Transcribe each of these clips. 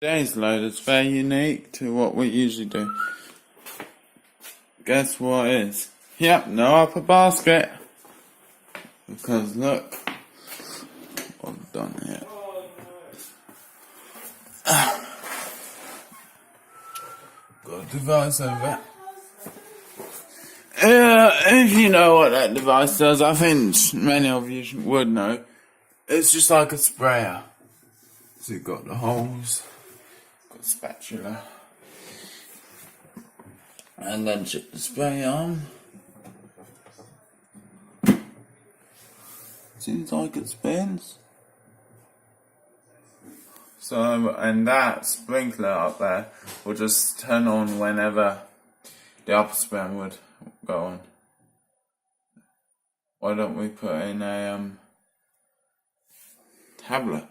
Today's load is very unique to what we usually do. Guess what it is? Yep, no upper basket. Because look what I've done here. Got a device over if you know what that device does, I think many of you would know. It's just like a sprayer. So you've got the holes, got a spatula, and then stick the spray on. Seems like it spins. So, and that sprinkler up there will just turn on whenever the upper spray would go on. Why don't we put in a tablet?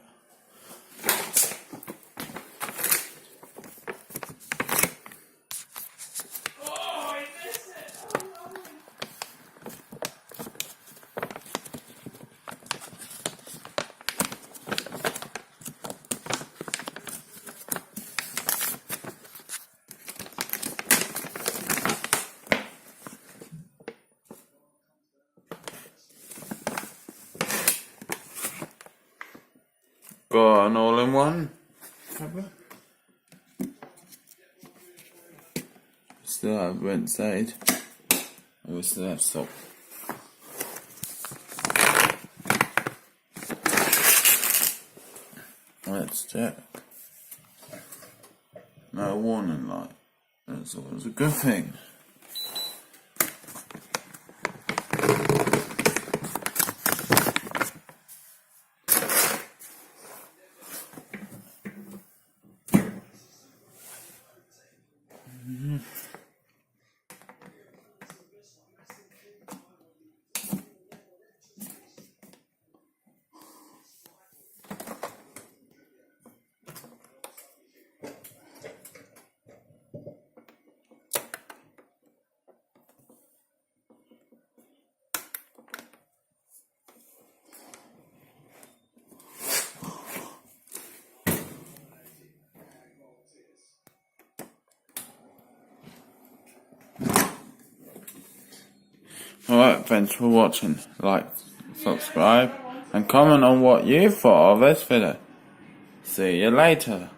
Got an all-in-one tablet. Still have rinse aid. We still have soap. Let's check. No warning light. That's always a good thing. Alright, thanks for watching. Like, subscribe, and comment on what you thought of this video. See you later.